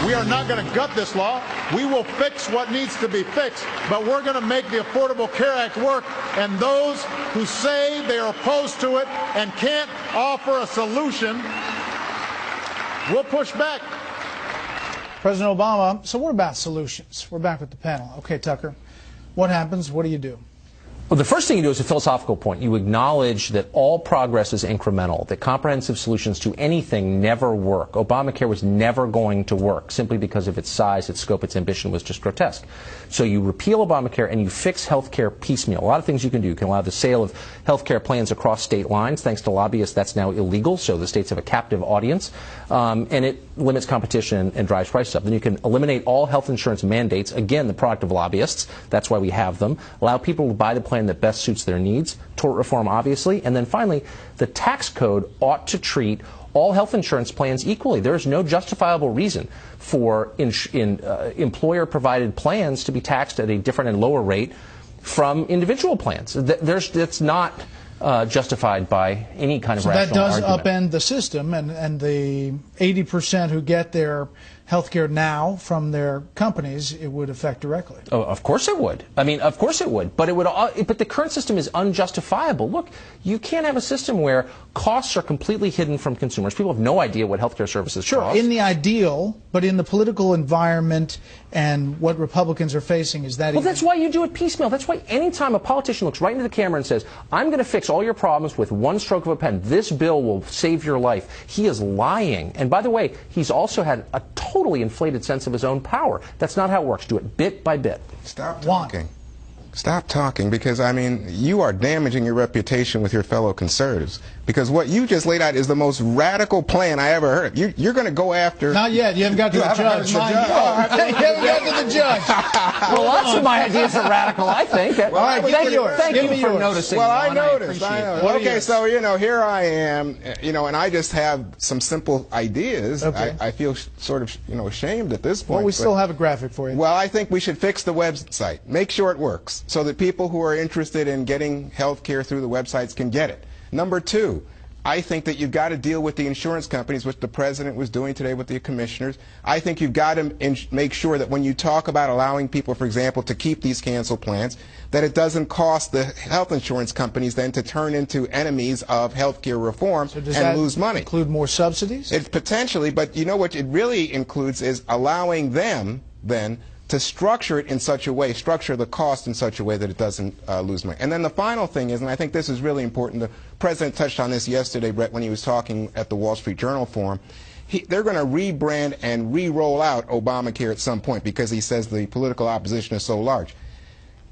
We are not going to gut this law. We will fix what needs to be fixed, but we're going to make the Affordable Care Act work, and those who say they are opposed to it and can't offer a solution, we'll push back. President Obama, so what about solutions? We're back with the panel. Okay, Tucker, what happens? What do you do? Well, the first thing you do is a philosophical point. You acknowledge that all progress is incremental, that comprehensive solutions to anything never work. Obamacare was never going to work simply because of its size, its scope, its ambition was just grotesque. So you repeal Obamacare and you fix health care piecemeal. A lot of things you can do. You can allow the sale of health care plans across state lines. Thanks to lobbyists, that's now illegal, so the states have a captive audience. And it limits competition and drives prices up. Then you can eliminate all health insurance mandates, again, the product of lobbyists. That's why we have them. Allow people to buy the plan that best suits their needs. Tort reform, obviously. And then finally, the tax code ought to treat all health insurance plans equally. There is no justifiable reason for employer-provided plans to be taxed at a different and lower rate from individual plans. That's not justified by any kind of rational argument. So that does upend the system, and the 80% who get their health care now from their companies, it would affect directly. Oh, of course it would. I mean, of course it would. But but the current system is unjustifiable. Look, you can't have a system where costs are completely hidden from consumers. People have no idea what health care services cost. Sure, in the ideal, but in the political environment and what Republicans are facing, is that Well, that's why you do it piecemeal. That's why anytime a politician looks right into the camera and says, I'm going to fix all your problems with one stroke of a pen, this bill will save your life, he is lying. And by the way, he's also had a totally inflated sense of his own power. That's not how it works. Do it bit by bit. Stop talking. Juan. Stop talking, because, I mean, you are damaging your reputation with your fellow conservatives. Because what you just laid out is the most radical plan I ever heard. You're going to go after... Not yet. You haven't got to the judge. You haven't got to the judge. Well, lots of my ideas are radical, I think. Well, all right, thank you for noticing. Well, I noticed. Okay, so, here I am, and I just have some simple ideas. Okay. I feel sort of, ashamed at this point. Well, we still have a graphic for you. Well, I think we should fix the website. Make sure it works, so that people who are interested in getting health care through the websites can get it. Number two, I think that you've got to deal with the insurance companies, which the president was doing today with the commissioners. I think you've got to make sure that when you talk about allowing people, for example, to keep these canceled plans, that it doesn't cost the health insurance companies then to turn into enemies of health care reform and lose money. Include more subsidies? It's potentially, but you know what it really includes is allowing them then to structure it in such a way, structure the cost in such a way that it doesn't lose money. And then the final thing is, and I think this is really important, the president touched on this yesterday, Brett, when he was talking at the Wall Street Journal Forum. They're going to rebrand and re-roll out Obamacare at some point because he says the political opposition is so large.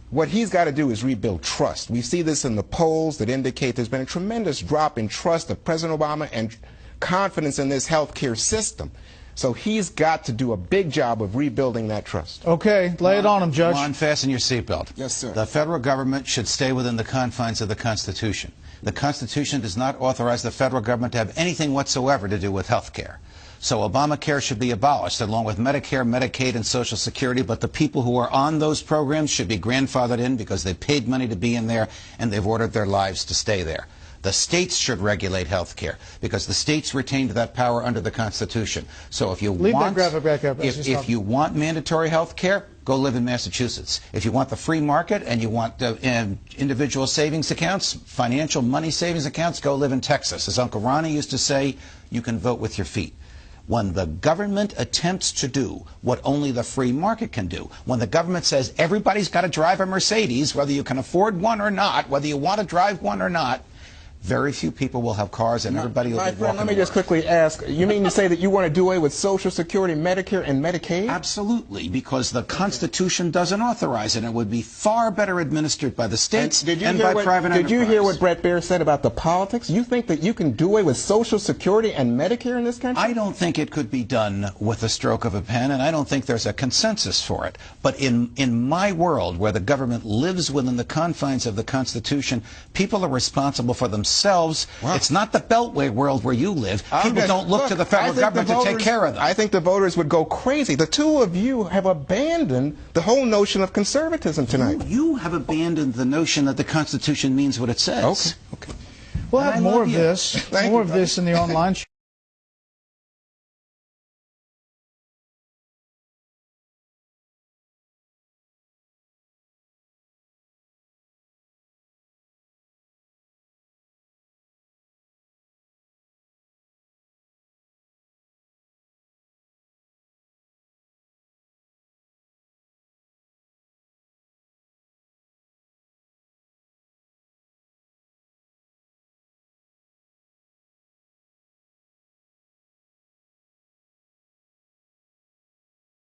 What he's got to do is rebuild trust. We see this in the polls that indicate there's been a tremendous drop in trust of President Obama and confidence in this health care system. So he's got to do a big job of rebuilding that trust. Okay, lay it on him, Judge. Juan, fasten your seatbelt. Yes, sir. The federal government should stay within the confines of the Constitution. The Constitution does not authorize the federal government to have anything whatsoever to do with health care. So Obamacare should be abolished, along with Medicare, Medicaid, and Social Security, but the people who are on those programs should be grandfathered in because they paid money to be in there and they've ordered their lives to stay there. The states should regulate health care because the states retained that power under the Constitution. So if you if you want mandatory health care, go live in Massachusetts. If you want the free market and you want individual savings accounts, financial money savings accounts, go live in Texas. As Uncle Ronnie used to say, you can vote with your feet. When the government attempts to do what only the free market can do, when the government says everybody's got to drive a Mercedes, whether you can afford one or not, whether you want to drive one or not, very few people will have cars and everybody will be walking. My friend, let me just quickly ask, you mean to say that you want to do away with Social Security, Medicare, and Medicaid? Absolutely, because the Constitution doesn't authorize it. It would be far better administered by the states and by private enterprise. Did you hear what Brett Baer said about the politics? You think that you can do away with Social Security and Medicare in this country? I don't think it could be done with a stroke of a pen, and I don't think there's a consensus for it. But in my world, where the government lives within the confines of the Constitution, people are responsible for themselves. Wow. It's not the Beltway world where you live. People don't look to the federal government to take care of them. I think the voters would go crazy. The two of you have abandoned the whole notion of conservatism tonight. You have abandoned the notion that the Constitution means what it says. Okay. We'll have more of this in the online show.